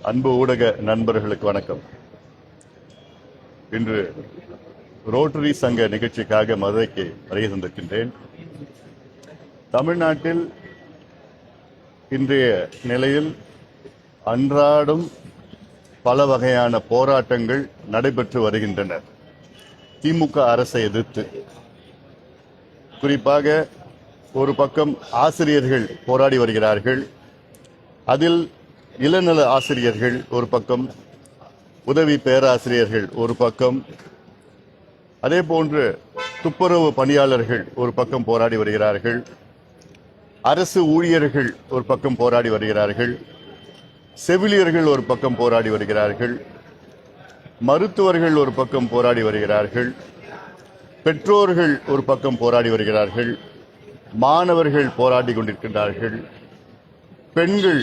அன்பு ஊடக நண்பர்களுக்கு வணக்கம். இன்று ரோட்டரி சங்க நிகழ்ச்சிக்காக மதுரைக்கு வருகை தந்திருக்கின்றேன். தமிழ்நாட்டில் இன்றைய நிலையில் அன்றாடம் பல வகையான போராட்டங்கள் நடைபெற்று வருகின்றன. திமுக அரசை எதிர்த்து குறிப்பாக ஒரு பக்கம் ஆசிரியர்கள் போராடி வருகிறார்கள். அதில் இளநிலை ஆசிரியர்கள் ஒரு பக்கம், உதவி பேராசிரியர்கள் ஒரு பக்கம், அதே போன்று துப்புரவு பணியாளர்கள் ஒரு பக்கம் போராடி வருகிறார்கள். அரசு ஊழியர்கள் ஒரு பக்கம் போராடி வருகிறார்கள். செவிலியர்கள் ஒரு பக்கம் போராடி வருகிறார்கள். மருத்துவர்கள் ஒரு பக்கம் போராடி வருகிறார்கள். பெற்றோர்கள் ஒரு பக்கம் போராடி வருகிறார்கள். மாணவர்கள் போராடி கொண்டிருக்கின்றார்கள். பெண்கள்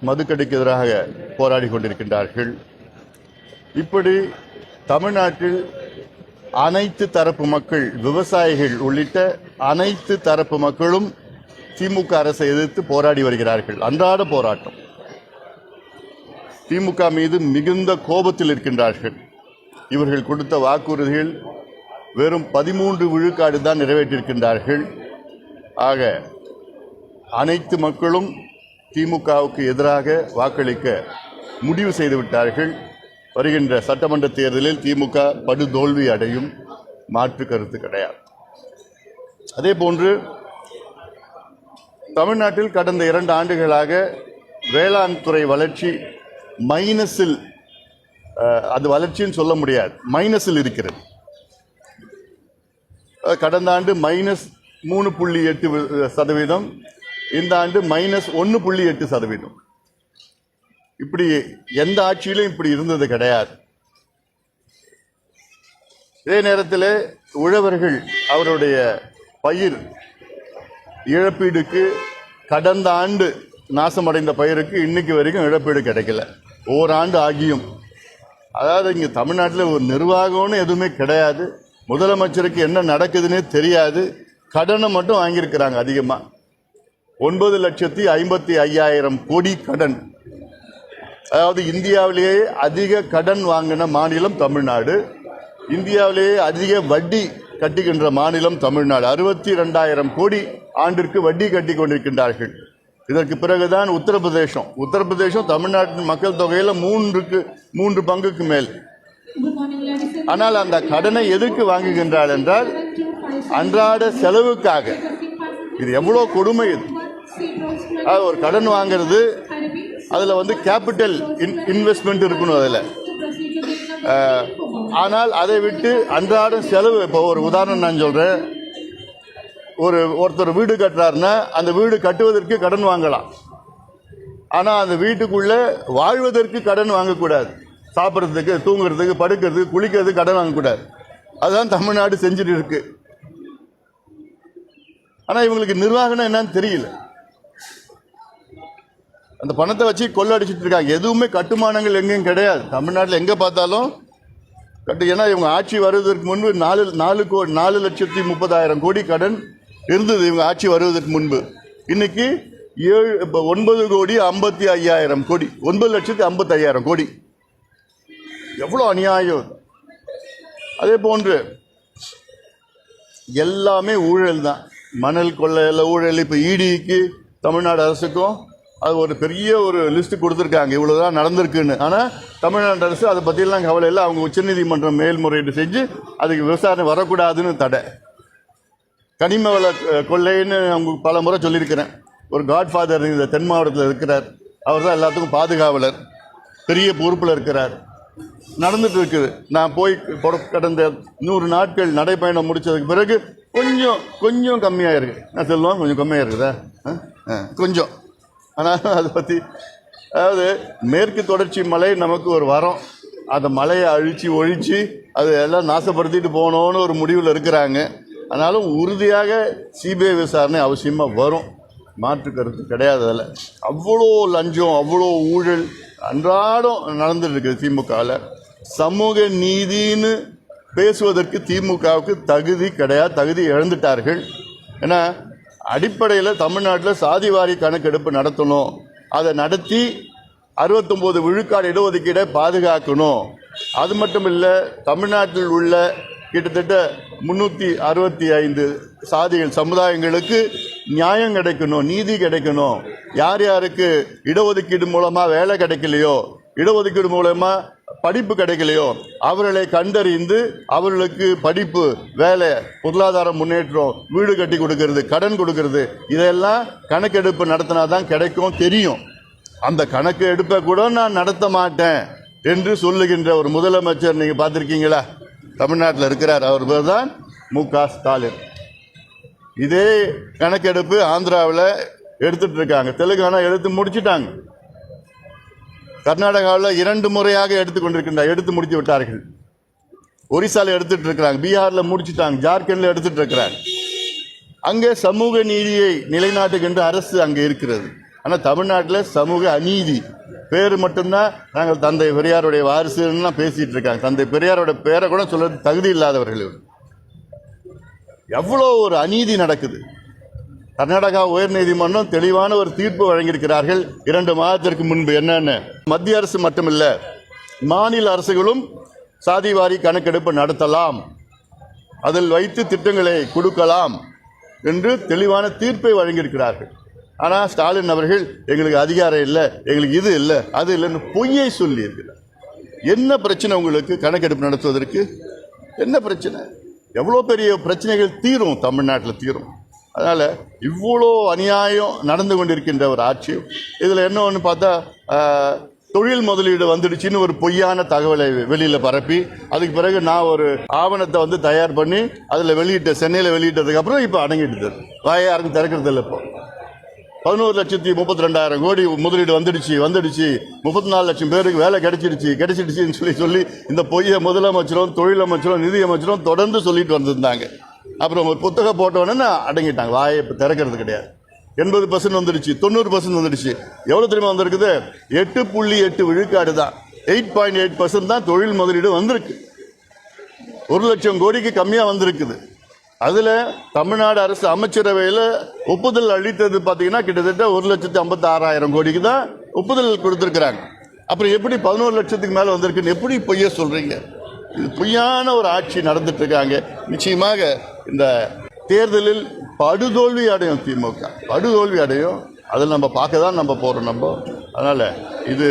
மதுக்கடைக்கு எதிராக போராடி கொண்டிருக்கின்றார்கள். இப்படி தமிழ்நாட்டில் அனைத்து தரப்பு மக்கள், விவசாயிகள் உள்ளிட்ட அனைத்து தரப்பு மக்களும் திமுக அரசை எதிர்த்து போராடி வருகிறார்கள். அன்றாட போராட்டம். திமுக மீது மிகுந்த கோபத்தில் இருக்கின்றார்கள். இவர்கள் கொடுத்த வாக்குறுதிகள் வெறும் 13 விழுக்காடு தான் நிறைவேற்றியிருக்கின்றார்கள். ஆக அனைத்து மக்களும் திமுகவுக்கு எதிராக வாக்களிக்க முடிவு செய்துவிட்டார்கள். வருகின்ற சட்டமன்ற தேர்தலில் திமுக படுதோல்வி அடையும், மாற்று கருத்து கிடையாது. அதே போன்று தமிழ்நாட்டில் கடந்த 2 ஆண்டுகளாக வேளாண் துறை வளர்ச்சி மைனஸில், அது வளர்ச்சின்னு சொல்ல முடியாது, மைனஸில் இருக்கிறது. கடந்த ஆண்டு -3.8%, இந்த ஆண்டு -1.8%. இப்படி எந்த ஆட்சியிலும் இப்படி இருந்தது கிடையாது. இதே நேரத்தில் உழவர்கள் அவருடைய பயிர் இழப்பீடுக்கு, கடந்த ஆண்டு நாசமடைந்த பயிருக்கு இன்னைக்கு வரைக்கும் இழப்பீடு கிடைக்கல, ஓராண்டு ஆகியும். அதாவது இங்கே தமிழ்நாட்டில் ஒரு நிர்வாகம்னு எதுவுமே கிடையாது. முதலமைச்சருக்கு என்ன நடக்குதுன்னே தெரியாது. கடனை மட்டும் வாங்கியிருக்கிறாங்க அதிகமாக. 9,55,000 கோடி கடன். அதாவது இந்தியாவிலேயே அதிக கடன் வாங்கின மாநிலம் தமிழ்நாடு. இந்தியாவிலேயே அதிக வட்டி கட்டுகின்ற மாநிலம் தமிழ்நாடு. 62,000 கோடி ஆண்டிற்கு வட்டி கட்டி கொண்டிருக்கின்றார்கள். இதற்கு பிறகுதான் உத்தரப்பிரதேசம் தமிழ்நாட்டின் மக்கள் தொகையில் 3 பங்குக்கு மேல். ஆனால் அந்த கடனை எதற்கு வாங்குகின்றார் என்றால் அன்றாட செலவுக்காக. இது எவ்வளோ கொடுமை! இது ஒரு கடன் வாங்கிறது, அதில் கேபிட்டல் இன்வெஸ்ட்மெண்ட் இருக்கணும் அதில். ஆனால் அதை விட்டு அன்றாட செலவு, இப்போ ஒரு உதாரணம் நான் சொல்கிறேன். ஒருத்தர் வீடு கட்டுறாருன்னா அந்த வீடு கட்டுவதற்கு கடன் வாங்கலாம். ஆனால் அந்த வீட்டுக்குள்ளே வாழ்வதற்கு கடன் வாங்கக்கூடாது. சாப்பிட்றதுக்கு, தூங்குறதுக்கு, படுக்கிறதுக்கு, குளிக்கிறதுக்கு கடன் வாங்கக்கூடாது. அதுதான் தமிழ்நாடு செஞ்சுட்டு இருக்கு. ஆனால் இவங்களுக்கு நிர்வாகம் என்னன்னு தெரியல. அந்த பணத்தை வச்சு கொள்ளடிச்சிட்டு இருக்காங்க. எதுவுமே கட்டுமானங்கள் எங்கேயும் கிடையாது தமிழ்நாட்டில். எங்கே பார்த்தாலும் ஏன்னா இவங்க ஆட்சி வருவதற்கு முன்பு 4,30,000 கோடி கடன் இருந்தது இவங்க ஆட்சி வருவதற்கு முன்பு. இன்னைக்கு 9,55,000 கோடி, 9,55,000 கோடி. எவ்வளோ அநியாயம்! அதே போன்று எல்லாமே ஊழல் தான். மணல் கொள்ளையில் ஊழல். இப்போ இடிக்கு தமிழ்நாடு அரசுக்கும் அது ஒரு பெரிய ஒரு லிஸ்ட் கொடுத்துருக்காங்க, இவ்வளோதான் நடந்திருக்குன்னு. ஆனால் தமிழ்நாடு அரசு அதை பற்றியெல்லாம் கவலை இல்லை. அவங்க உச்சநீதிமன்றம் மேல்முறையீடு செஞ்சு அதுக்கு விசாரணை வரக்கூடாதுன்னு தடை. கனிம வள கொள்ளைன்னு அவங்க பல முறை சொல்லியிருக்கிறேன். ஒரு காட்ஃபாதர் இந்த தென் மாவட்டத்தில் இருக்கிறார். அவர் தான் எல்லாத்துக்கும் பாதுகாவலர், பெரிய பொறுப்பில் இருக்கிறார். நடந்துட்டு இருக்குது. நான் போய் கடந்த 100 நாட்கள் நடைப்பயணம் முடித்ததுக்கு பிறகு கொஞ்சம் கம்மியாக இருக்குது. நான் சொல்லுவேன், கொஞ்சம் கம்மியாக இருக்குதா? கொஞ்சம். ஆனால் அதை பற்றி, அதாவது மேற்கு தொடர்ச்சி மலை நமக்கு ஒரு வரம். அந்த மலையை ஒழிச்சு அதை எல்லாம் நாசப்படுத்திட்டு போகணுன்னு ஒரு முடிவில் இருக்கிறாங்க. ஆனாலும் உறுதியாக சிபிஐ விசாரணை அவசியமாக வரும், மாற்று கருத்து கிடையாது. அதில் அவ்வளோ லஞ்சம், அவ்வளோ ஊழல் அன்றாடம் நடந்துட்டு இருக்குது திமுகவில். சமூக நீதின்னு பேசுவதற்கு திமுகவுக்கு தகுதி கிடையாது, தகுதி இழந்துட்டார்கள். ஏன்னா அடிப்படையில் தமிழ்நாட்டில் சாதிவாரி கணக்கெடுப்பு நடத்தணும். அதை நடத்தி 69 விழுக்காடு இடஒதுக்கீடை பாதுகாக்கணும். அது மட்டும் இல்லை, தமிழ்நாட்டில் உள்ள கிட்டத்தட்ட 365 சாதிகள் சமுதாயங்களுக்கு நியாயம் கிடைக்கணும், நீதி கிடைக்கணும். யார் யாருக்கு இடஒதுக்கீடு மூலமாக வேலை கிடைக்கலையோ, இடஒதுக்கீடு மூலமாக படிப்பு கிடைக்கலையோ அவர்களை கண்டறிந்து அவர்களுக்கு படிப்பு, வேலை, பொருளாதார முன்னேற்றம், வீடு கட்டி கொடுக்கறது, கடன் கொடுக்கறது, இதெல்லாம் கணக்கெடுப்பு நடத்தினா தான் கிடைக்கும், தெரியும். அந்த கணக்கு எடுப்பை கூட நான் நடத்த மாட்டேன் என்று சொல்லுகின்ற ஒரு முதலமைச்சர் நீங்கள் பார்த்துருக்கீங்களா? தமிழ்நாட்டில் இருக்கிறார். அவர் பேர் தான் மு.க. ஸ்டாலின். இதே கணக்கெடுப்பு ஆந்திராவில் எடுத்துட்டு இருக்காங்க, தெலுங்கானா எடுத்து முடிச்சுட்டாங்க, கர்நாடகாவில் 2 முறையாக எடுத்து முடித்து விட்டார்கள், ஒரிசால எடுத்துட்டு இருக்கிறாங்க, பீகாரில் முடிச்சுட்டாங்க, ஜார்க்கண்டில் எடுத்துட்டு இருக்கிறாங்க. அங்கே சமூக நீதியை நிலைநாட்டுகின்ற அரசு அங்கே இருக்கிறது. ஆனால் தமிழ்நாட்டில் சமூக அநீதி, பேர் மட்டும்தான் நாங்கள் தந்தை பெரியாருடைய வாரிசுன்னா பேசிட்டு இருக்காங்க. தந்தை பெரியாரோட பேரை கூட சொல்ல தகுதி இல்லாதவர்கள். எவ்வளோ ஒரு அநீதி நடக்குது. கர்நாடகா உயர்நீதிமன்றம் தெளிவான ஒரு தீர்ப்பு வழங்கியிருக்கிறார்கள் 2 மாதத்திற்கு முன்பு. என்னன்னு, மத்திய அரசு மட்டுமில்லை, மாநில அரசுகளும் சாதிவாரி கணக்கெடுப்பு நடத்தலாம், அதில் வைத்து திட்டங்களை கொடுக்கலாம் என்று தெளிவான தீர்ப்பை வழங்கியிருக்கிறார்கள். ஆனால் ஸ்டாலின் அவர்கள் எங்களுக்கு அதிகாரம் இல்லை, எங்களுக்கு இது இல்லை, அது இல்லைன்னு பொய்யை சொல்லியிருக்கிறார். என்ன பிரச்சனை உங்களுக்கு? கணக்கெடுப்பு நடத்துவதற்கு என்ன பிரச்சனை? எவ்வளோ பெரிய பிரச்சனைகள் தீரும், தமிழ்நாட்டில் தீரும். அதனால் இவ்வளோ அநியாயம் நடந்து கொண்டிருக்கின்ற ஒரு ஆட்சி. இதில் என்ன ஒன்று பார்த்தா, தொழில் முதலீடு வந்துடுச்சின்னு ஒரு பொய்யான தகவலை வெளியில் பரப்பி, அதுக்கு பிறகு நான் ஒரு ஆவணத்தை தயார் பண்ணி அதில் சென்னையில் வெளியிட்டதுக்கப்புறம் இப்போ அடங்கிட்டு வாயை யாருக்கும் திறக்கிறது இல்லை. இப்போ 11,32,000 கோடி முதலீடு வந்துடுச்சு, 34 லட்சம் பேருக்கு வேலை கிடைச்சிடுச்சின்னு சொல்லி இந்த பொய்யை முதலமைச்சரும் தொழில் அமைச்சரும் நிதி அமைச்சரும் தொடர்ந்து சொல்லிட்டு வந்திருந்தாங்க. அப்புறம் ஒரு புத்தகம் போட்டோன்னு அடங்கிட்டாங்க, வாயை இப்போ திறக்கிறது கிடையாது. 80% வந்துடுச்சு, 90% வந்துடுச்சு. எவ்வளோ தெரியுமா வந்திருக்குது? 8.8 விழுக்காடு தான், 8.8% தான் தொழில் முதலீடு வந்திருக்கு. 1 லட்சம் கோடிக்கு கம்மியாக வந்திருக்குது. அதில் தமிழ்நாடு அரசு அமைச்சரவையில் ஒப்புதல் அளித்தது பார்த்தீங்கன்னா கிட்டத்தட்ட 1,56,000 கோடிக்கு தான் ஒப்புதல் கொடுத்துருக்குறாங்க. அப்புறம் எப்படி 11 லட்சத்துக்கு மேலே வந்திருக்குன்னு எப்படி பொய்ய சொல்கிறீங்க? இது பொய்யான ஒரு ஆட்சி நடந்துட்டு இருக்காங்க. நிச்சயமாக இந்த தேர்தலில் படுதோல்வி அடையும் திமுக, படுதோல்வி அடையும். அதில் நம்ம பார்க்க தான் நம்ம போகிறோம். அதனால் இது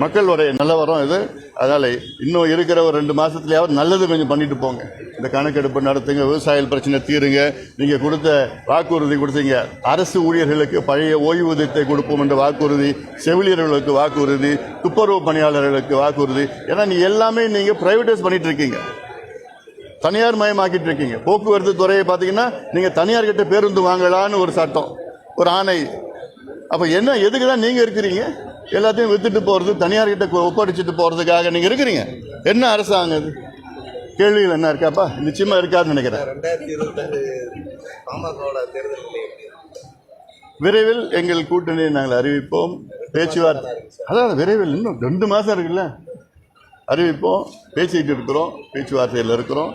மக்களுடைய நிலவரம் இது. அதனால் இன்னும் இருக்கிற ஒரு 2 மாதத்துலையாவது நல்லது கொஞ்சம் பண்ணிட்டு போங்க. இந்த கணக்கெடுப்பு நடத்துங்க, விவசாயிகள் பிரச்சனை தீருங்க. நீங்கள் கொடுத்த வாக்குறுதி கொடுத்தீங்க, அரசு ஊழியர்களுக்கு பழைய ஓய்வூதியத்தை கொடுப்போம் என்ற வாக்குறுதி, செவிலியர்களுக்கு வாக்குறுதி, துப்புரவு பணியாளர்களுக்கு வாக்குறுதி. ஏன்னா எல்லாமே நீங்கள் ப்ரைவேட்டைஸ் பண்ணிட்டு இருக்கீங்க, தனியார் மயமாக்கிட்டு இருக்கீங்க. போக்குவரத்து துறையை பார்த்தீங்கன்னா நீங்கள் தனியார்கிட்ட பேருந்து வாங்கலான்னு ஒரு சட்டம், ஒரு ஆணை. அப்போ என்ன, எதுக்கு தான் நீங்கள் இருக்கிறீங்க? எல்லாத்தையும் வித்துட்டு போகிறது, தனியார்கிட்ட ஒப்படைச்சிட்டு போகிறதுக்காக நீங்கள் இருக்கிறீங்க. என்ன அரசாங்கம் இது? கேள்விகள் என்ன இருக்காப்பா? நிச்சயமாக இருக்காதுன்னு நினைக்கிறேன். விரைவில் எங்கள் கூட்டணியை நாங்கள் அறிவிப்போம். பேச்சுவார்த்தை அதாவது விரைவில், இன்னும் 2 மாதம் இருக்குல்ல, அறிவிப்போம். பேசிக்கிட்டு இருக்கிறோம், பேச்சுவார்த்தையில் இருக்கிறோம்.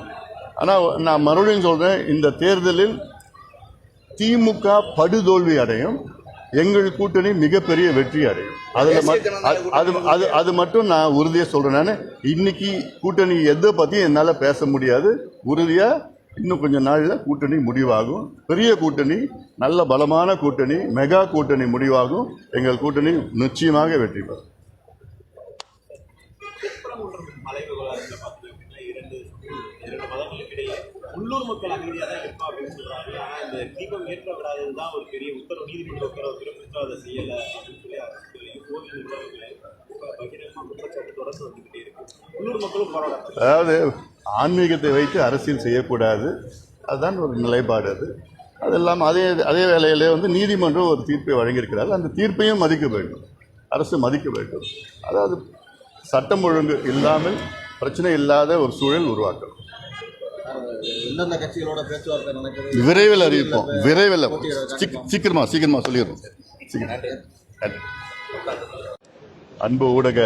ஆனால் நான் மறுபடியும் சொல்கிறேன், இந்த தேர்தலில் திமுக படுதோல்வி அடையும், எங்கள் கூட்டணி மிகப்பெரிய வெற்றி அடையும். அது மட்டும் நான் உறுதியாக சொல்கிறேன். நான் இன்னைக்கு கூட்டணி எதை பற்றியும் என்னால் பேச முடியாது. உறுதியாக இன்னும் கொஞ்சம் நாளில் கூட்டணி முடிவாகும். பெரிய கூட்டணி, நல்ல பலமான கூட்டணி, மெகா கூட்டணி முடிவாகும். எங்கள் கூட்டணி நிச்சயமாக வெற்றி பெறும். உள்ளூர் மக்கள் அமைதியாக தான் இருப்பா அப்படின்னு சொல்றாங்க. ஆனா இந்த தீபம் ஏற்ற விடாததுதான் ஒரு பெரிய உத்தரவு, நீதிமன்ற உத்தரவு பிறப்பித்து அதை செய்யலை அப்படின்னு சொல்லி அரசு கோவில் நிர்வாகிகளை பகிரங்கமாக குற்றச்சாட்டு தொடர்ந்து வந்துகிட்டே இருக்கு. உள்ளூர் மக்களும் போராட்டம். அதாவது ஆன்மீகத்தை வைத்து அரசியல் செய்யக்கூடாது, அதுதான் ஒரு நிலைப்பாடு. அது இல்லாமல் அதே வேளையிலே நீதிமன்றம் ஒரு தீர்ப்பை வழங்கியிருக்கிறார். அந்த தீர்ப்பையும் மதிக்க வேண்டும், அரசு மதிக்க வேண்டும். அதாவது சட்டம் ஒழுங்கு இல்லாமல் பிரச்சனை இல்லாத ஒரு சூழல் உருவாக்கணும். விரைவில் அறிவிப்போம், விரைவில் சீக்கிரமா சொல்லிடுறோம். அன்பு ஊடக